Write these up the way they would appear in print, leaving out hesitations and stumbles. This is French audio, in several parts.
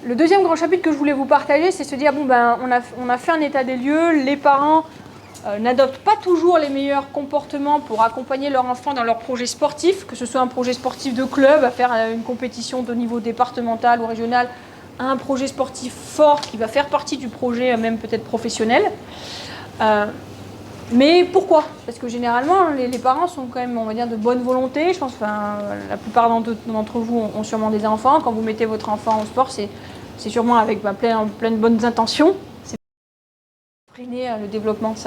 Le deuxième grand chapitre que je voulais vous partager, c'est se dire, bon, ben, on a fait un état des lieux, les parents n'adoptent pas toujours les meilleurs comportements pour accompagner leur enfant dans leur projet sportif, que ce soit un projet sportif de club, à faire une compétition de niveau départemental ou régional, un projet sportif fort qui va faire partie du projet même peut-être professionnel. Mais pourquoi? Parce que généralement, les parents sont quand même, on va dire, de bonne volonté. Je pense que la plupart d'entre vous ont sûrement des enfants. Quand vous mettez votre enfant au sport, c'est sûrement avec plein de bonnes intentions. C'est pour freiner le développement de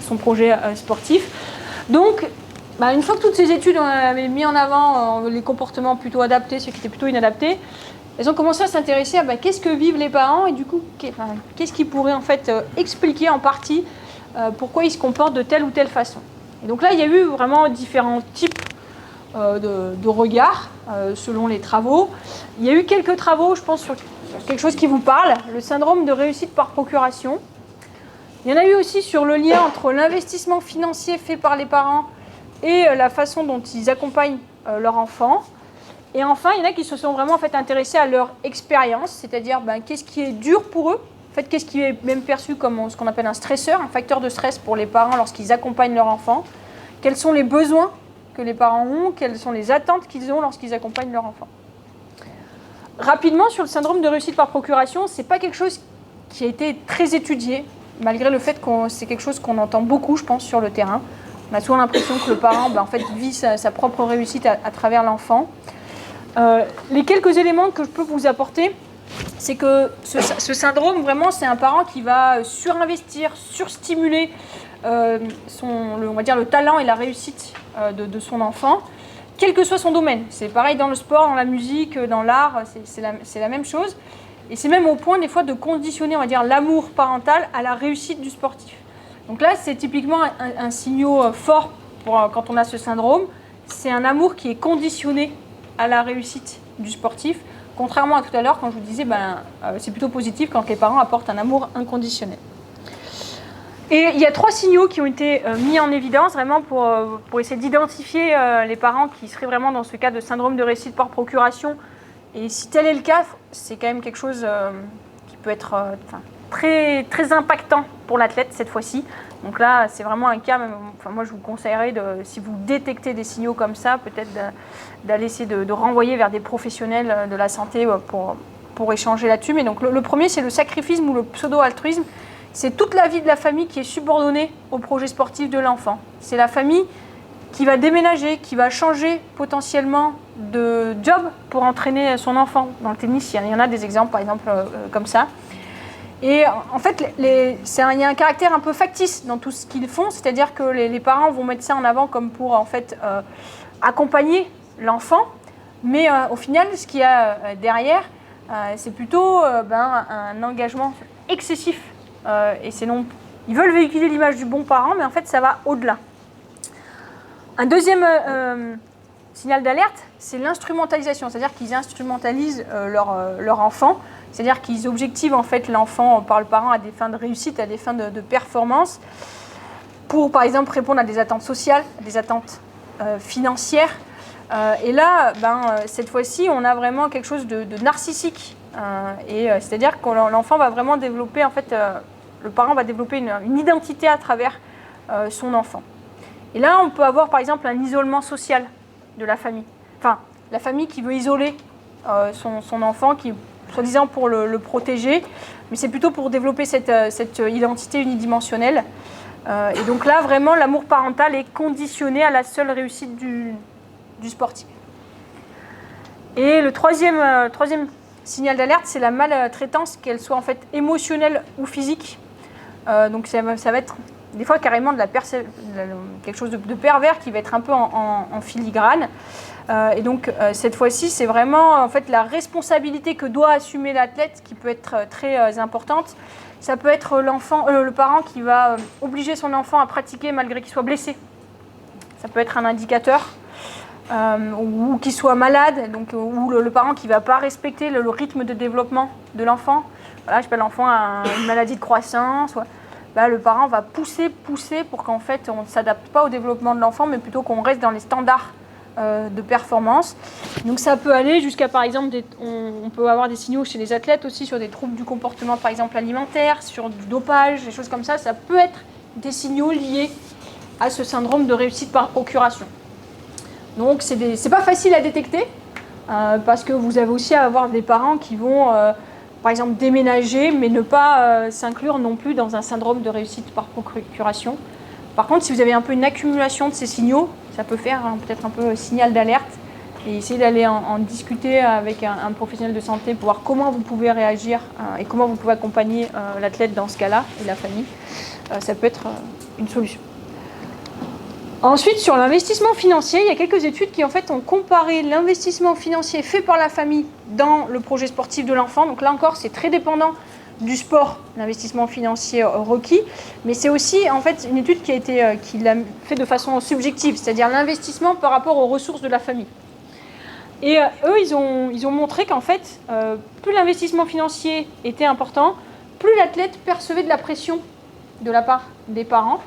son projet sportif. Donc, une fois que toutes ces études avaient mis en avant les comportements plutôt adaptés, ceux qui étaient plutôt inadaptés, elles ont commencé à s'intéresser à qu'est-ce que vivent les parents et du coup, qu'est-ce qui pourrait en fait expliquer en partie pourquoi ils se comportent de telle ou telle façon. Et donc là, il y a eu vraiment différents types de regards selon les travaux. Il y a eu quelques travaux, je pense, sur quelque chose qui vous parle, le syndrome de réussite par procuration. Il y en a eu aussi sur le lien entre l'investissement financier fait par les parents et la façon dont ils accompagnent leur enfant. Et enfin, il y en a qui se sont vraiment en fait, intéressés à leur expérience, c'est-à-dire qu'est-ce qui est dur pour eux, en fait, qu'est-ce qui est même perçu comme ce qu'on appelle un stresseur, un facteur de stress pour les parents lorsqu'ils accompagnent leur enfant, quels sont les besoins que les parents ont, quelles sont les attentes qu'ils ont lorsqu'ils accompagnent leur enfant. Rapidement, sur le syndrome de réussite par procuration, ce n'est pas quelque chose qui a été très étudié, malgré le fait que c'est quelque chose qu'on entend beaucoup, je pense, sur le terrain. On a souvent l'impression que le parent en fait, vit sa propre réussite à travers l'enfant. Les quelques éléments que je peux vous apporter, c'est que ce syndrome, vraiment, c'est un parent qui va surinvestir, surstimuler on va dire, le talent et la réussite de son enfant, quel que soit son domaine. C'est pareil dans le sport, dans la musique, dans l'art, c'est la même chose. Et c'est même au point, des fois, de conditionner, on va dire, l'amour parental à la réussite du sportif. Donc là, c'est typiquement un signal fort quand on a ce syndrome. C'est un amour qui est conditionné à la réussite du sportif, contrairement à tout à l'heure quand je vous disais c'est plutôt positif quand les parents apportent un amour inconditionnel. Et il y a 3 signaux qui ont été mis en évidence vraiment pour essayer d'identifier les parents qui seraient vraiment dans ce cas de syndrome de réussite par procuration. Et si tel est le cas, c'est quand même quelque chose qui peut être très, très impactant pour l'athlète cette fois-ci. Donc là, c'est vraiment un cas, moi je vous conseillerais, si vous détectez des signaux comme ça, peut-être d'aller essayer de renvoyer vers des professionnels de la santé pour échanger là-dessus. Mais donc le premier, c'est le sacrificisme ou le pseudo-altruisme. C'est toute la vie de la famille qui est subordonnée au projet sportif de l'enfant. C'est la famille qui va déménager, qui va changer potentiellement de job pour entraîner son enfant. Dans le tennis, il y en a des exemples, par exemple, comme ça. Et en fait, il y a un caractère un peu factice dans tout ce qu'ils font, c'est-à-dire que les parents vont mettre ça en avant comme pour en fait, accompagner l'enfant, mais au final, ce qu'il y a derrière, c'est plutôt un engagement excessif. Ils veulent véhiculer l'image du bon parent, mais en fait, ça va au-delà. Un deuxième signal d'alerte, c'est l'instrumentalisation, c'est-à-dire qu'ils instrumentalisent leur enfant. C'est-à-dire qu'ils objectivent en fait l'enfant par le parent à des fins de réussite, à des fins de performance, pour par exemple répondre à des attentes sociales, à des attentes financières. Et là, cette fois-ci, on a vraiment quelque chose de narcissique. C'est-à-dire que l'enfant va vraiment développer, en fait, le parent va développer une identité à travers son enfant. Et là, on peut avoir par exemple un isolement social de la famille. Enfin, la famille qui veut isoler son enfant, qui soi-disant pour le protéger, mais c'est plutôt pour développer cette identité unidimensionnelle. Et donc là, vraiment, l'amour parental est conditionné à la seule réussite du sportif. Et le troisième signal d'alerte, c'est la maltraitance, qu'elle soit en fait émotionnelle ou physique. Donc ça va être des fois carrément quelque chose de pervers qui va être un peu en filigrane. Et donc cette fois-ci, c'est vraiment en fait la responsabilité que doit assumer l'athlète qui peut être très importante. Ça peut être le parent qui va obliger son enfant à pratiquer malgré qu'il soit blessé. Ça peut être un indicateur. Ou qu'il soit malade, donc, ou le parent qui ne va pas respecter le rythme de développement de l'enfant. Voilà, je sais pas, l'enfant a une maladie de croissance. Le parent va pousser pour qu'en fait on ne s'adapte pas au développement de l'enfant, mais plutôt qu'on reste dans les standards de performance. Donc ça peut aller jusqu'à, par exemple, on peut avoir des signaux chez les athlètes aussi sur des troubles du comportement, par exemple alimentaire, sur du dopage, des choses comme ça. Ça peut être des signaux liés à ce syndrome de réussite par procuration. Donc c'est pas facile à détecter parce que vous avez aussi à avoir des parents qui vont, par exemple, déménager, mais ne pas s'inclure non plus dans un syndrome de réussite par procuration. Par contre, si vous avez un peu une accumulation de ces signaux, ça peut faire peut-être un peu signal d'alerte et essayer d'aller en discuter avec un professionnel de santé pour voir comment vous pouvez réagir et comment vous pouvez accompagner l'athlète dans ce cas-là et la famille. Ça peut être une solution. Ensuite, sur l'investissement financier, il y a quelques études qui en fait ont comparé l'investissement financier fait par la famille dans le projet sportif de l'enfant. Donc là encore, c'est très dépendant du sport, l'investissement financier requis, mais c'est aussi en fait une étude qui l'a fait de façon subjective, c'est-à-dire l'investissement par rapport aux ressources de la famille. Et eux, ils ont montré qu'en fait, plus l'investissement financier était important, plus l'athlète percevait de la pression de la part des parents.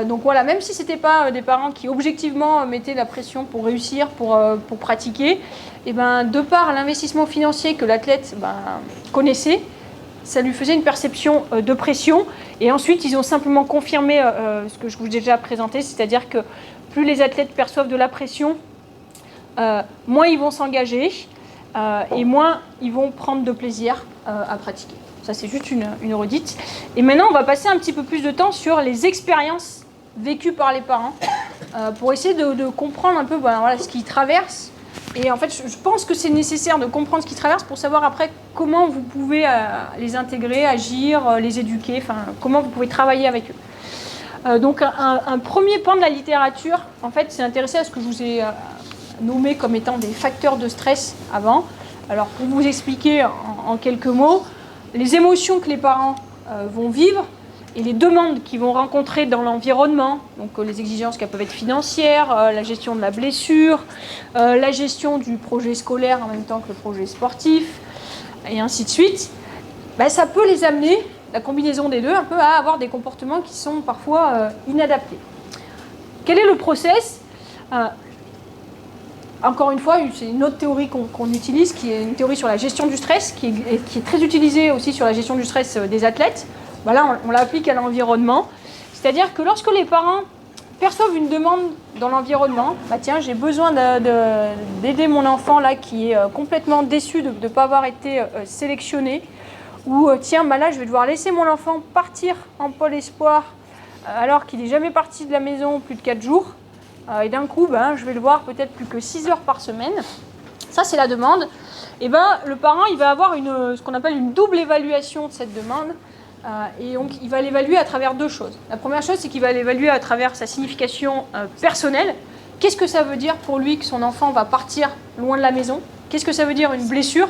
Donc voilà, même si ce n'étaient pas des parents qui objectivement mettaient la pression pour réussir, pour pratiquer, et ben, de par l'investissement financier que l'athlète connaissait, ça lui faisait une perception de pression. Et ensuite, ils ont simplement confirmé ce que je vous ai déjà présenté, c'est-à-dire que plus les athlètes perçoivent de la pression, moins ils vont s'engager et moins ils vont prendre de plaisir à pratiquer. Ça, c'est juste une redite. Et maintenant, on va passer un petit peu plus de temps sur les expériences vécues par les parents pour essayer de comprendre un peu voilà, ce qu'ils traversent. Et en fait, je pense que c'est nécessaire de comprendre ce qu'ils traversent pour savoir après comment vous pouvez les intégrer, agir, les éduquer, enfin, comment vous pouvez travailler avec eux. Donc, un premier pan de la littérature, en fait, c'est intéressé à ce que je vous ai nommé comme étant des facteurs de stress avant. Alors, pour vous expliquer en quelques mots, les émotions que les parents vont vivre et les demandes qu'ils vont rencontrer dans l'environnement, donc les exigences qui peuvent être financières, la gestion de la blessure, la gestion du projet scolaire en même temps que le projet sportif, et ainsi de suite, ça peut les amener, la combinaison des deux, un peu à avoir des comportements qui sont parfois inadaptés. Quel est le process ? Encore une fois, c'est une autre théorie qu'on utilise, qui est une théorie sur la gestion du stress, qui est très utilisée aussi sur la gestion du stress des athlètes. Là, on l'applique à l'environnement. C'est-à-dire que lorsque les parents perçoivent une demande dans l'environnement, tiens, j'ai besoin d'aider mon enfant là qui est complètement déçu de ne pas avoir été sélectionné, ou tiens, là, je vais devoir laisser mon enfant partir en pôle espoir alors qu'il n'est jamais parti de la maison plus de 4 jours. Et d'un coup, je vais le voir peut-être plus que 6 heures par semaine. Ça, c'est la demande. Et le parent, il va avoir ce qu'on appelle une double évaluation de cette demande. Et donc, il va l'évaluer à travers deux choses. La première chose, c'est qu'il va l'évaluer à travers sa signification personnelle. Qu'est-ce que ça veut dire pour lui que son enfant va partir loin de la maison ? Qu'est-ce que ça veut dire une blessure ?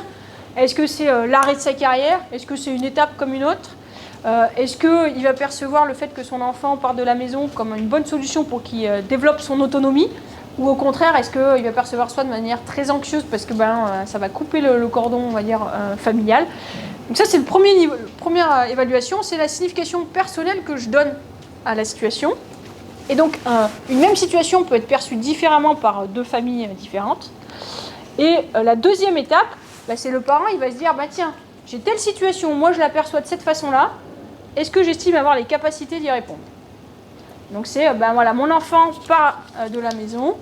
Est-ce que c'est l'arrêt de sa carrière ? Est-ce que c'est une étape comme une autre ? Est-ce qu'il va percevoir le fait que son enfant part de la maison comme une bonne solution pour qu'il développe son autonomie ? Ou au contraire, est-ce qu'il va percevoir ça de manière très anxieuse parce que ça va couper le cordon, on va dire, familial ? Donc ça, c'est première évaluation, c'est la signification personnelle que je donne à la situation. Et donc, une même situation peut être perçue différemment par deux familles différentes. Et la deuxième étape, c'est le parent, il va se dire, tiens, j'ai telle situation, moi je l'aperçois de cette façon-là, est-ce que j'estime avoir les capacités d'y répondre ? Donc c'est, mon enfant part de la maison,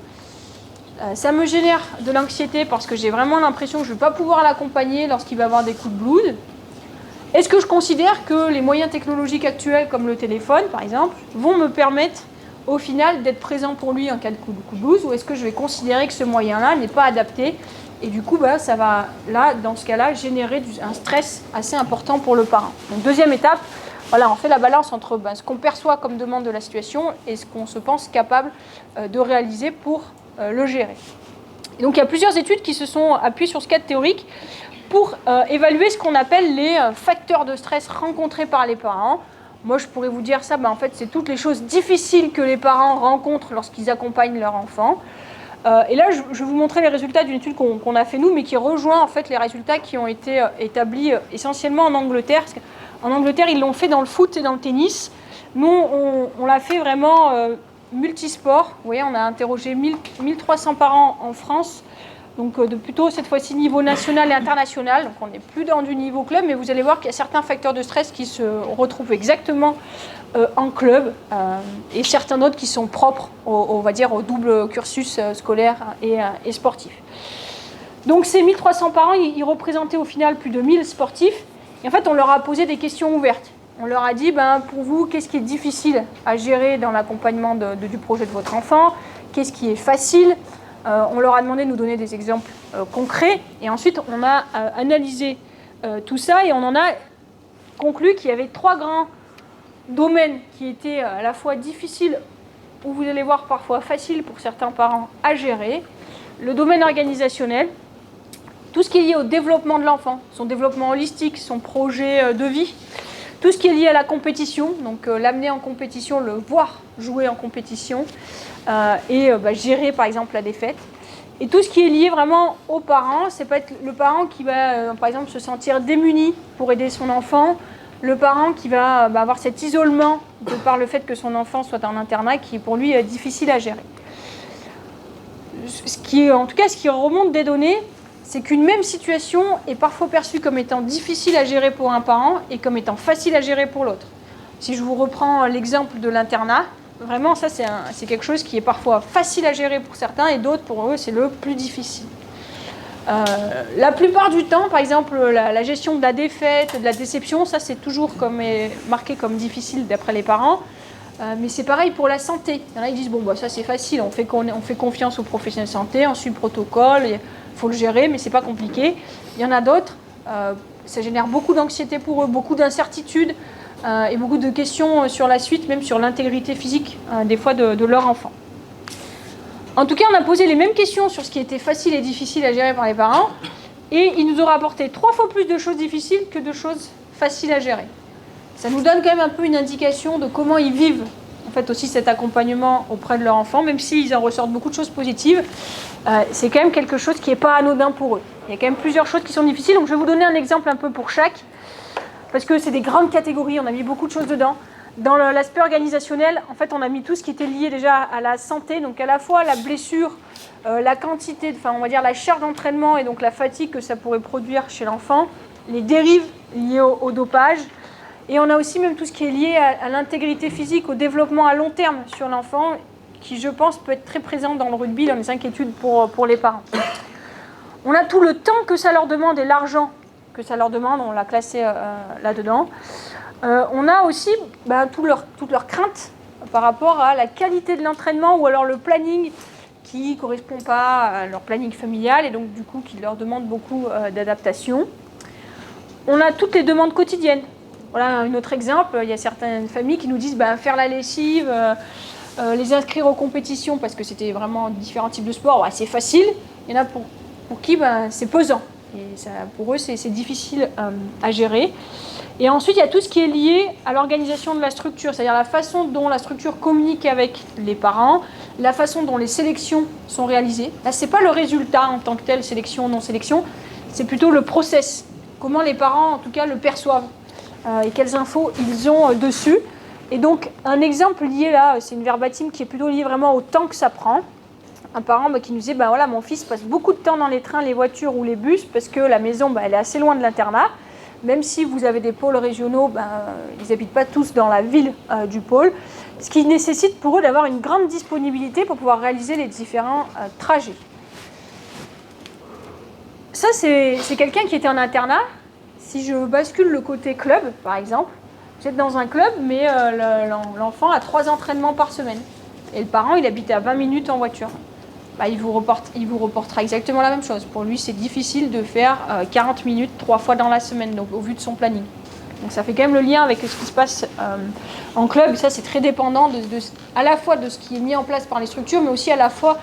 ça me génère de l'anxiété parce que j'ai vraiment l'impression que je ne vais pas pouvoir l'accompagner lorsqu'il va avoir des coups de blues. Est-ce que je considère que les moyens technologiques actuels, comme le téléphone par exemple, vont me permettre au final d'être présent pour lui en cas de coup de blues, ou est-ce que je vais considérer que ce moyen-là n'est pas adapté ? Et du coup, ça va, là, dans ce cas-là, générer un stress assez important pour le parent. Donc, deuxième étape, on fait la balance entre ce qu'on perçoit comme demande de la situation et ce qu'on se pense capable de réaliser pour le gérer. Et donc, il y a plusieurs études qui se sont appuyées sur ce cadre théorique pour évaluer ce qu'on appelle les facteurs de stress rencontrés par les parents. Moi, je pourrais vous dire ça, en fait, c'est toutes les choses difficiles que les parents rencontrent lorsqu'ils accompagnent leur enfant. Et là, je vais vous montrer les résultats d'une étude qu'on a fait nous, mais qui rejoint en fait les résultats qui ont été établis essentiellement en Angleterre. Parce qu'en Angleterre, ils l'ont fait dans le foot et dans le tennis. Nous, on l'a fait vraiment multisports. Vous voyez, on a interrogé 1300 parents en France, donc de plutôt cette fois-ci niveau national et international. Donc on n'est plus dans du niveau club, mais vous allez voir qu'il y a certains facteurs de stress qui se retrouvent exactement en club et certains autres qui sont propres on va dire, au double cursus scolaire et sportif. Donc ces 1300 parents, ils représentaient au final plus de 1000 sportifs. Et en fait, on leur a posé des questions ouvertes. On leur a dit, pour vous, qu'est-ce qui est difficile à gérer dans l'accompagnement du projet de votre enfant? Qu'est-ce qui est facile? On leur a demandé de nous donner des exemples concrets. Et ensuite, on a analysé tout ça et on en a conclu qu'il y avait 3 grands domaines qui étaient à la fois difficiles, ou vous allez voir parfois faciles pour certains parents à gérer. Le domaine organisationnel, tout ce qui est lié au développement de l'enfant, son développement holistique, son projet de vie, tout ce qui est lié à la compétition, donc l'amener en compétition, le voir jouer en compétition, et gérer par exemple la défaite. Et tout ce qui est lié vraiment aux parents, c'est peut être le parent qui va par exemple se sentir démuni pour aider son enfant, le parent qui va avoir cet isolement de par le fait que son enfant soit en internat qui est pour lui difficile à gérer. Ce qui remonte des données, c'est qu'une même situation est parfois perçue comme étant difficile à gérer pour un parent et comme étant facile à gérer pour l'autre. Si je vous reprends l'exemple de l'internat, vraiment ça c'est quelque chose qui est parfois facile à gérer pour certains et d'autres pour eux c'est le plus difficile. La plupart du temps, par exemple, la gestion de la défaite, de la déception, ça c'est toujours marqué comme difficile d'après les parents. Mais c'est pareil pour la santé. Il y en a qui disent, ça c'est facile, on fait confiance aux professionnels de santé, on suit le protocole, il faut le gérer, mais c'est pas compliqué. Il y en a d'autres, ça génère beaucoup d'anxiété pour eux, beaucoup d'incertitudes et beaucoup de questions sur la suite, même sur l'intégrité physique des fois de leur enfant. En tout cas, on a posé les mêmes questions sur ce qui était facile et difficile à gérer par les parents, et ils nous ont rapporté 3 fois plus de choses difficiles que de choses faciles à gérer. Ça nous donne quand même un peu une indication de comment ils vivent en fait aussi cet accompagnement auprès de leur enfant, même s'ils en ressortent beaucoup de choses positives, c'est quand même quelque chose qui n'est pas anodin pour eux. Il y a quand même plusieurs choses qui sont difficiles, donc je vais vous donner un exemple un peu pour chaque, parce que c'est des grandes catégories, on a mis beaucoup de choses dedans. Dans l'aspect organisationnel, en fait, on a mis tout ce qui était lié déjà à la santé, donc à la fois la blessure, la quantité, on va dire la charge d'entraînement et donc la fatigue que ça pourrait produire chez l'enfant, les dérives liées au dopage, et on a aussi même tout ce qui est lié à l'intégrité physique, au développement à long terme sur l'enfant, qui je pense peut être très présent dans le rugby, dans les inquiétudes pour les parents. On a tout le temps que ça leur demande et l'argent que ça leur demande, on l'a classé là-dedans. On a aussi toutes leurs craintes par rapport à la qualité de l'entraînement ou alors le planning qui ne correspond pas à leur planning familial et donc du coup qui leur demande beaucoup d'adaptation. On a toutes les demandes quotidiennes. Voilà un autre exemple, il y a certaines familles qui nous disent faire la lessive, les inscrire aux compétitions parce que c'était vraiment différents types de sports, c'est facile. Il y en a pour qui c'est pesant et ça, pour eux c'est difficile à gérer. Et ensuite, il y a tout ce qui est lié à l'organisation de la structure, c'est-à-dire la façon dont la structure communique avec les parents, la façon dont les sélections sont réalisées. Là, ce n'est pas le résultat en tant que tel, sélection ou non-sélection, c'est plutôt le process, comment les parents, en tout cas, le perçoivent et quelles infos ils ont dessus. Et donc, un exemple lié là, c'est une verbatim qui est plutôt liée vraiment au temps que ça prend. Un parent qui nous disait, mon fils passe beaucoup de temps dans les trains, les voitures ou les bus parce que la maison, elle est assez loin de l'internat. Même si vous avez des pôles régionaux, ils n'habitent pas tous dans la ville du pôle, ce qui nécessite pour eux d'avoir une grande disponibilité pour pouvoir réaliser les différents trajets. Ça, c'est quelqu'un qui était en internat. Si je bascule le côté club, par exemple, vous êtes dans un club, mais l'enfant a 3 entraînements par semaine. Et le parent, il habite à 20 minutes en voiture. Il vous reportera exactement la même chose. Pour lui, c'est difficile de faire 40 minutes 3 fois dans la semaine, donc, au vu de son planning. Donc ça fait quand même le lien avec ce qui se passe en club. Ça, c'est très dépendant à la fois de ce qui est mis en place par les structures, mais aussi à la fois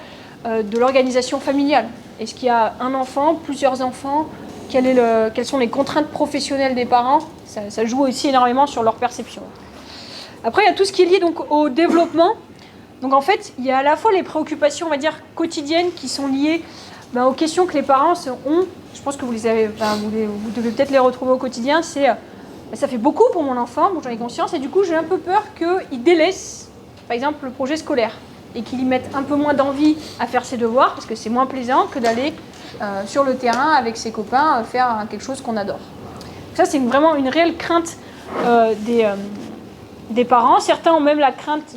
de l'organisation familiale. Est-ce qu'il y a un enfant, plusieurs enfants? Quelles sont les contraintes professionnelles des parents? Ça joue aussi énormément sur leur perception. Après, il y a tout ce qui est lié donc, au développement. Donc en fait, il y a à la fois les préoccupations, on va dire, quotidiennes qui sont liées aux questions que les parents ont. Je pense que vous devez peut-être les retrouver au quotidien. C'est ça fait beaucoup pour mon enfant, j'en ai conscience, et du coup j'ai un peu peur qu'il délaisse par exemple, le projet scolaire et qu'il y mette un peu moins d'envie à faire ses devoirs parce que c'est moins plaisant que d'aller sur le terrain avec ses copains faire quelque chose qu'on adore. Ça, c'est vraiment une réelle crainte des parents. Certains ont même la crainte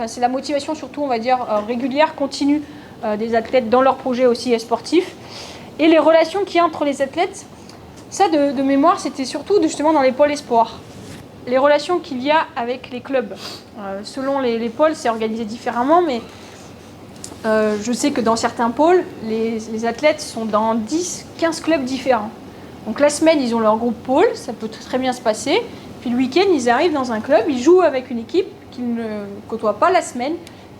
c'est la motivation surtout, on va dire, régulière, continue des athlètes dans leurs projets aussi sportifs. Et les relations qu'il y a entre les athlètes, ça de mémoire, c'était surtout justement dans les pôles espoirs. Les relations qu'il y a avec les clubs. Selon les pôles, c'est organisé différemment, mais je sais que dans certains pôles, les athlètes sont dans 10, 15 clubs différents. Donc la semaine, ils ont leur groupe pôle, ça peut très bien se passer. Puis le week-end, ils arrivent dans un club, ils jouent avec une équipe qu'ils ne côtoient pas la semaine.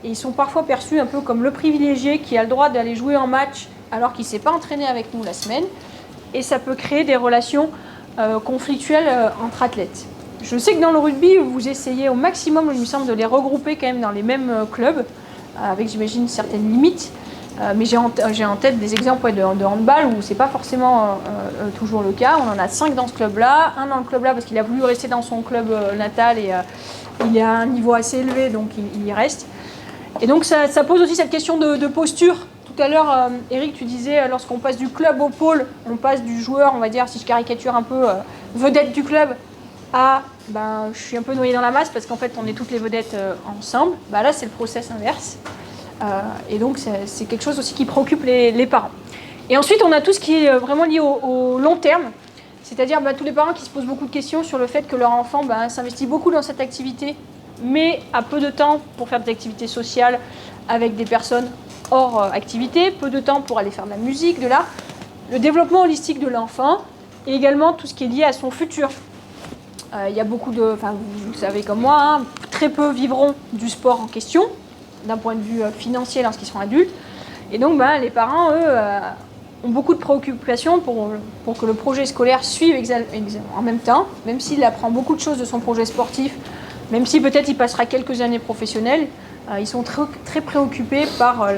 Et ils sont parfois perçus un peu comme le privilégié qui a le droit d'aller jouer en match alors qu'il ne s'est pas entraîné avec nous la semaine. Et ça peut créer des relations conflictuelles entre athlètes. Je sais que dans le rugby, vous essayez au maximum, il me semble, de les regrouper quand même dans les mêmes clubs, avec, j'imagine, certaines limites. Mais j'ai en tête des exemples de handball où c'est pas forcément toujours le cas. On en a 5 dans ce club-là, un dans le club-là parce qu'il a voulu rester dans son club natal et il est à un niveau assez élevé, donc il y reste. Et donc ça pose aussi cette question de posture. Tout à l'heure, Eric, tu disais, lorsqu'on passe du club au pôle, on passe du joueur, on va dire, si je caricature un peu, vedette du club, à je suis un peu noyée dans la masse parce qu'en fait on est toutes les vedettes ensemble. Là, c'est le process inverse. Et donc c'est quelque chose aussi qui préoccupe les parents. Et ensuite on a tout ce qui est vraiment lié au long terme, c'est-à-dire tous les parents qui se posent beaucoup de questions sur le fait que leur enfant s'investit beaucoup dans cette activité, mais a peu de temps pour faire des activités sociales avec des personnes hors activité, peu de temps pour aller faire de la musique, de l'art, le développement holistique de l'enfant et également tout ce qui est lié à son futur. Il y a beaucoup vous le savez comme moi, très peu vivront du sport en question, d'un point de vue financier lorsqu'ils seront adultes. Et donc les parents, eux, ont beaucoup de préoccupations pour que le projet scolaire suive en même temps, même s'il apprend beaucoup de choses de son projet sportif, même si peut-être il passera quelques années professionnelles, ils sont très, très préoccupés par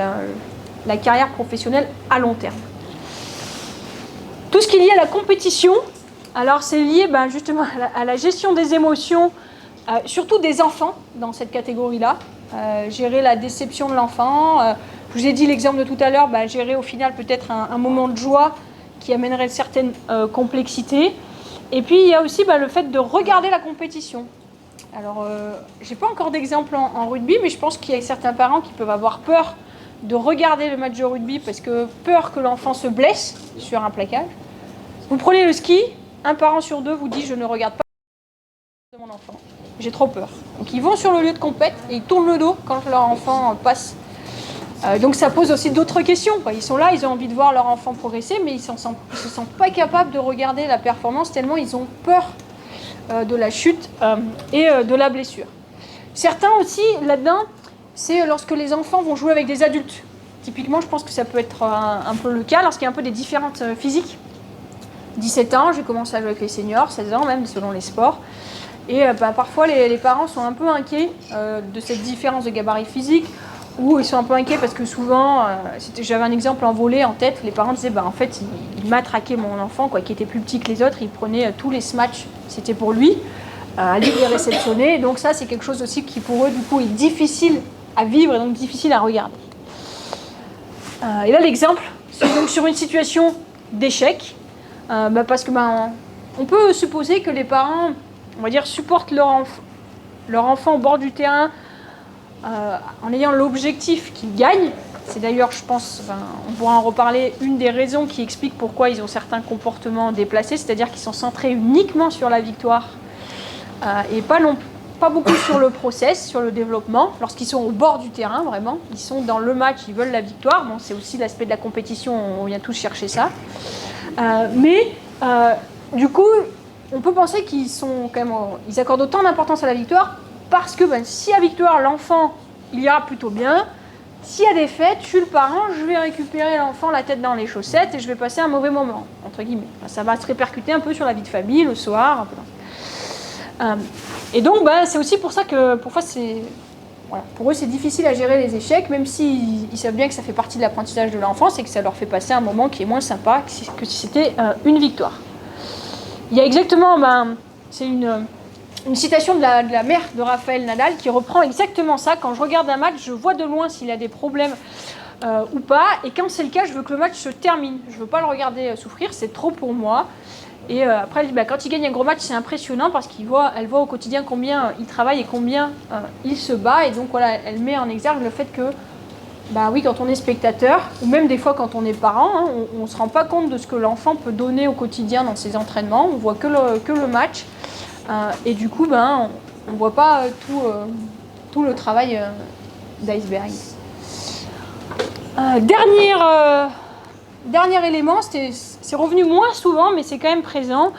la carrière professionnelle à long terme. Tout ce qui est lié à la compétition, alors c'est lié justement à la gestion des émotions, surtout des enfants dans cette catégorie-là. Gérer la déception de l'enfant. Je vous ai dit l'exemple de tout à l'heure, gérer au final peut-être un moment de joie qui amènerait certaines complexités. Et puis il y a aussi le fait de regarder la compétition. Alors, je n'ai pas encore d'exemple en rugby, mais je pense qu'il y a certains parents qui peuvent avoir peur de regarder le match de rugby parce que peur que l'enfant se blesse sur un plaquage. Vous prenez le ski, un parent sur 2 vous dit « je ne regarde pas de mon enfant, j'ai trop peur ». Donc ils vont sur le lieu de compète et ils tournent le dos quand leur enfant passe. Donc ça pose aussi d'autres questions. Ils sont là, ils ont envie de voir leur enfant progresser, mais ils ne se sentent pas capables de regarder la performance tellement ils ont peur de la chute et de la blessure. Certains aussi, là-dedans, c'est lorsque les enfants vont jouer avec des adultes. Typiquement, je pense que ça peut être un peu le cas lorsqu'il y a un peu des différences physiques. 17 ans, j'ai commencé à jouer avec les seniors, 16 ans même, selon les sports. Et parfois, les parents sont un peu inquiets de cette différence de gabarit physique, ou ils sont un peu inquiets parce que souvent, j'avais un exemple en volley en tête, les parents disaient en fait, il m'a traqué mon enfant, qui était plus petit que les autres, il prenait tous les smatchs, c'était pour lui, à lui de les réceptionner. Et donc ça, c'est quelque chose aussi qui pour eux, du coup, est difficile à vivre et donc difficile à regarder. Et là, l'exemple, c'est donc sur une situation d'échec, parce que on peut supposer que les parents, on va dire, supportent leur enfant au bord du terrain en ayant l'objectif qu'ils gagnent. C'est d'ailleurs, je pense, on pourra en reparler, une des raisons qui explique pourquoi ils ont certains comportements déplacés, c'est-à-dire qu'ils sont centrés uniquement sur la victoire et pas beaucoup sur le process, sur le développement. Lorsqu'ils sont au bord du terrain, vraiment, ils sont dans le match, ils veulent la victoire. Bon, c'est aussi l'aspect de la compétition, on vient tous chercher ça. Mais du coup, on peut penser qu'ils sont quand même, ils accordent autant d'importance à la victoire parce que si à victoire, l'enfant, il ira plutôt bien. S'il y a des fêtes, je suis le parent, je vais récupérer l'enfant la tête dans les chaussettes et je vais passer un mauvais moment, entre guillemets. Ça va se répercuter un peu sur la vie de famille, le soir. Un peu. Et donc, c'est aussi pour ça que parfois, pour eux, c'est difficile à gérer les échecs, même s'ils savent bien que ça fait partie de l'apprentissage de l'enfance et que ça leur fait passer un moment qui est moins sympa que si c'était une victoire. Il y a exactement, c'est une citation de la mère de Raphaël Nadal qui reprend exactement ça. Quand je regarde un match, je vois de loin s'il a des problèmes ou pas. Et quand c'est le cas, je veux que le match se termine. Je ne veux pas le regarder souffrir, c'est trop pour moi. Et après, elle dit, quand il gagne un gros match, c'est impressionnant parce qu'elle voit au quotidien combien il travaille et combien il se bat. Et donc voilà, elle met en exergue le fait que, oui, quand on est spectateur, ou même des fois quand on est parent, hein, on ne se rend pas compte de ce que l'enfant peut donner au quotidien dans ses entraînements. On voit que le match. Et du coup, on ne voit pas tout le travail d'iceberg. Dernier élément, c'est revenu moins souvent, mais c'est quand même présent.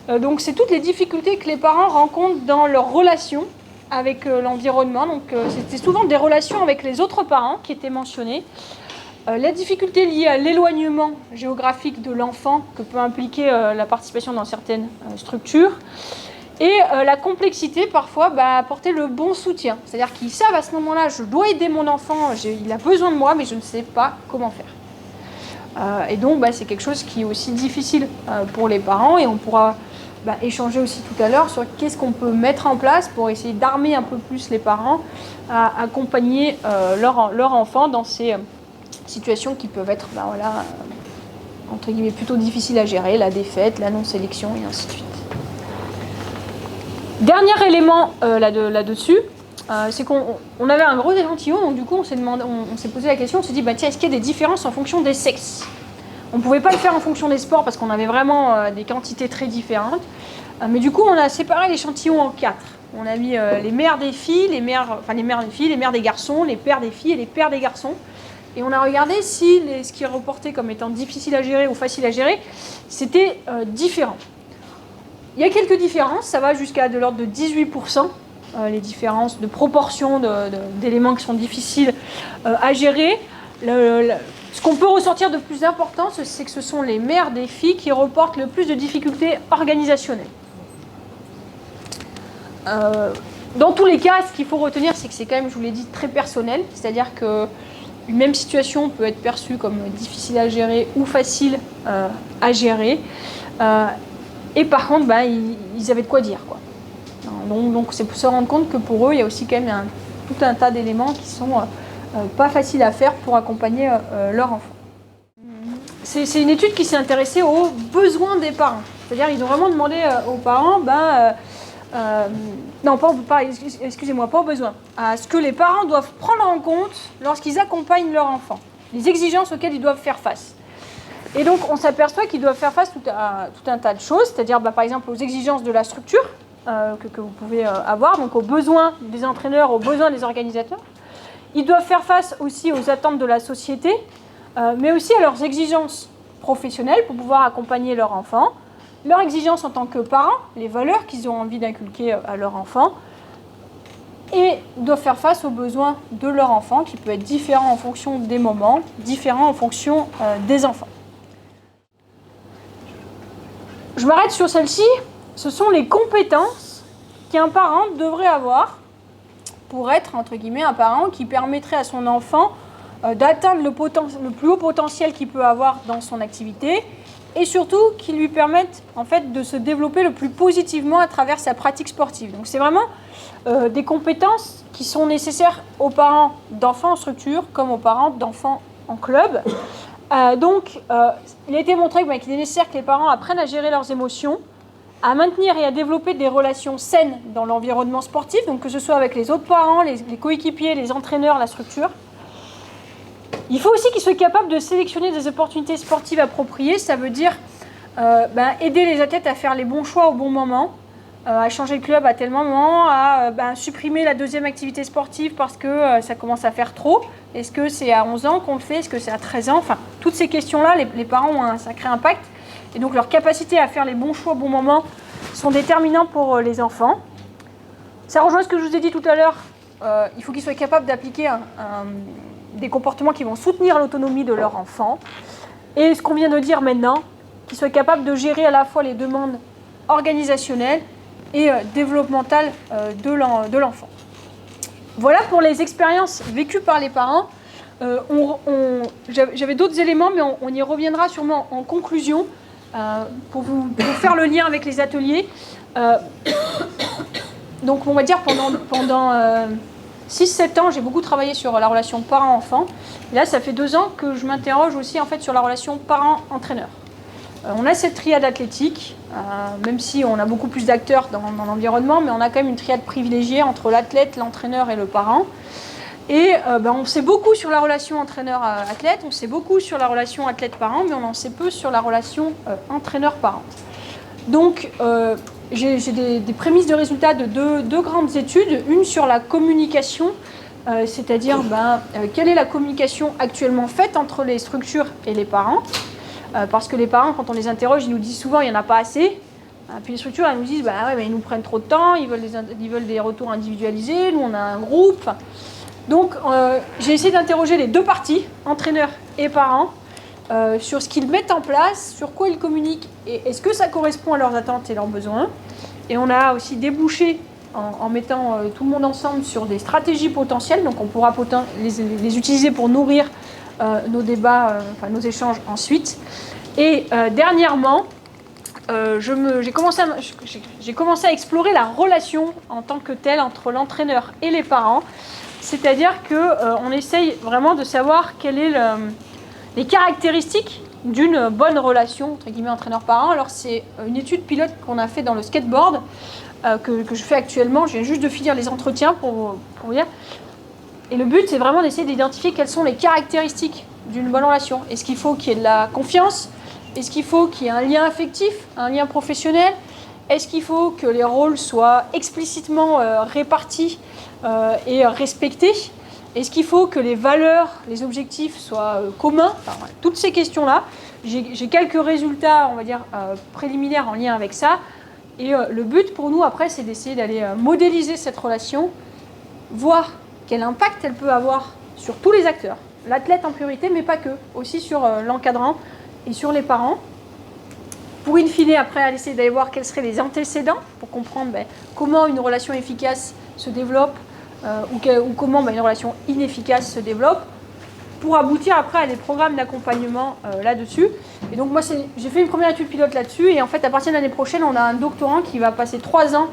Donc, c'est toutes les difficultés que les parents rencontrent dans leurs relations avec l'environnement. Donc, c'était souvent des relations avec les autres parents qui étaient mentionnées. La difficulté liée à l'éloignement géographique de l'enfant que peut impliquer la participation dans certaines structures. Et la complexité, parfois, apporter le bon soutien. C'est-à-dire qu'ils savent à ce moment-là, je dois aider mon enfant, il a besoin de moi, mais je ne sais pas comment faire. Et donc, c'est quelque chose qui est aussi difficile pour les parents. Et on pourra échanger aussi tout à l'heure sur qu'est-ce qu'on peut mettre en place pour essayer d'armer un peu plus les parents à accompagner leur enfant dans ces situations qui peuvent être, entre guillemets, plutôt difficiles à gérer, la défaite, la non-sélection et ainsi de suite. Dernier élément là-dessus, c'est qu'on avait un gros échantillon, donc du coup on s'est posé la question, on s'est dit est-ce qu'il y a des différences en fonction des sexes ? On ne pouvait pas le faire en fonction des sports parce qu'on avait vraiment des quantités très différentes, mais du coup on a séparé l'échantillon en 4. On a mis les mères des filles, les mères des garçons, les pères des filles et les pères des garçons. Et on a regardé si ce qui est reporté comme étant difficile à gérer ou facile à gérer, c'était différent. Il y a quelques différences, ça va jusqu'à de l'ordre de 18%, les différences de proportion d'éléments qui sont difficiles à gérer. Ce qu'on peut ressortir de plus important, c'est que ce sont les mères des filles qui reportent le plus de difficultés organisationnelles. Dans tous les cas, ce qu'il faut retenir, c'est que c'est quand même, je vous l'ai dit, très personnel, c'est-à-dire qu'une même situation peut être perçue comme difficile à gérer ou facile à gérer. Et par contre, ils avaient de quoi dire, quoi. Donc c'est pour se rendre compte que pour eux, il y a aussi quand même tout un tas d'éléments qui sont pas faciles à faire pour accompagner leur enfant. C'est une étude qui s'est intéressée aux besoins des parents. C'est-à-dire ils ont vraiment demandé aux parents, excusez-moi, pas aux besoins, à ce que les parents doivent prendre en compte lorsqu'ils accompagnent leur enfant, les exigences auxquelles ils doivent faire face. Et donc, on s'aperçoit qu'ils doivent faire face à tout un tas de choses, c'est-à-dire, par exemple, aux exigences de la structure que vous pouvez avoir, donc aux besoins des entraîneurs, aux besoins des organisateurs. Ils doivent faire face aussi aux attentes de la société, mais aussi à leurs exigences professionnelles pour pouvoir accompagner leur enfant, leurs exigences en tant que parents, les valeurs qu'ils ont envie d'inculquer à leur enfant, et doivent faire face aux besoins de leur enfant, qui peut être différent en fonction des moments, différent en fonction des enfants. Je m'arrête sur celle-ci. Ce sont les compétences qu'un parent devrait avoir pour être, entre guillemets, un parent qui permettrait à son enfant d'atteindre le plus haut potentiel qu'il peut avoir dans son activité et surtout qui lui permettent en fait, de se développer le plus positivement à travers sa pratique sportive. Donc c'est vraiment des compétences qui sont nécessaires aux parents d'enfants en structure comme aux parents d'enfants en club. Il a été montré qu'il est nécessaire que les parents apprennent à gérer leurs émotions, à maintenir et à développer des relations saines dans l'environnement sportif, donc que ce soit avec les autres parents, les coéquipiers, les entraîneurs, la structure. Il faut aussi qu'ils soient capables de sélectionner des opportunités sportives appropriées, ça veut dire aider les athlètes à faire les bons choix au bon moment, à changer de club à tel moment, à supprimer la deuxième activité sportive parce que ça commence à faire trop. Est-ce que c'est à 11 ans qu'on le fait? Est-ce que c'est à 13 ans? Enfin, toutes ces questions-là, les parents ont un sacré impact. Et donc, leur capacité à faire les bons choix au bon moment sont déterminants pour les enfants. Ça rejoint ce que je vous ai dit tout à l'heure. Il faut qu'ils soient capables d'appliquer des comportements qui vont soutenir l'autonomie de leur enfant. Et ce qu'on vient de dire maintenant, qu'ils soient capables de gérer à la fois les demandes organisationnelles et développementales de l'enfant. Voilà pour les expériences vécues par les parents. J'avais d'autres éléments, mais on y reviendra sûrement en conclusion pour faire le lien avec les ateliers. Donc on va dire pendant 6-7 ans, j'ai beaucoup travaillé sur la relation parent-enfant. Et là, ça fait 2 ans que je m'interroge aussi en fait sur la relation parent-entraîneur. On a cette triade athlétique, même si on a beaucoup plus d'acteurs dans l'environnement, mais on a quand même une triade privilégiée entre l'athlète, l'entraîneur et le parent. Et on sait beaucoup sur la relation entraîneur-athlète, on sait beaucoup sur la relation athlète-parent, mais on en sait peu sur la relation entraîneur-parent. Donc, j'ai des prémices de résultats de deux grandes études. Une sur la communication, c'est-à-dire quelle est la communication actuellement faite entre les structures et les parents. Parce que les parents, quand on les interroge, ils nous disent souvent il n'y en a pas assez. Puis les structures, elles nous disent ils nous prennent trop de temps, ils veulent des retours individualisés, nous on a un groupe. Donc j'ai essayé d'interroger les deux parties, entraîneurs et parents, sur ce qu'ils mettent en place, sur quoi ils communiquent et est-ce que ça correspond à leurs attentes et leurs besoins. Et on a aussi débouché en mettant tout le monde ensemble sur des stratégies potentielles, donc on pourra les utiliser pour nourrir nos débats, nos échanges ensuite. Et dernièrement, j'ai commencé à explorer la relation en tant que telle entre l'entraîneur et les parents. C'est-à-dire qu'on essaye vraiment de savoir quelles sont les caractéristiques d'une bonne relation, entre guillemets, entraîneur-parent. Alors c'est une étude pilote qu'on a fait dans le skateboard, que je fais actuellement. Je viens juste de finir les entretiens pour dire. Et le but, c'est vraiment d'essayer d'identifier quelles sont les caractéristiques d'une bonne relation. Est-ce qu'il faut qu'il y ait de la confiance ? Est-ce qu'il faut qu'il y ait un lien affectif, un lien professionnel ? Est-ce qu'il faut que les rôles soient explicitement répartis et respectés ? Est-ce qu'il faut que les valeurs, les objectifs soient communs ? Voilà, toutes ces questions-là, j'ai quelques résultats, on va dire, préliminaires en lien avec ça. Et le but pour nous, après, c'est d'essayer d'aller modéliser cette relation, voir quel impact elle peut avoir sur tous les acteurs, l'athlète en priorité, mais pas que, aussi sur l'encadrant et sur les parents. Pour in fine, après, essayer d'aller voir quels seraient les antécédents pour comprendre comment une relation efficace se développe ou comment une relation inefficace se développe, pour aboutir après à des programmes d'accompagnement là-dessus. Et donc moi, j'ai fait une première étude pilote là-dessus, et en fait, à partir de l'année prochaine, on a un doctorant qui va passer 3 ans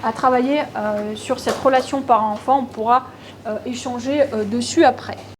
à travailler sur cette relation parent-enfant. On pourra échanger dessus après.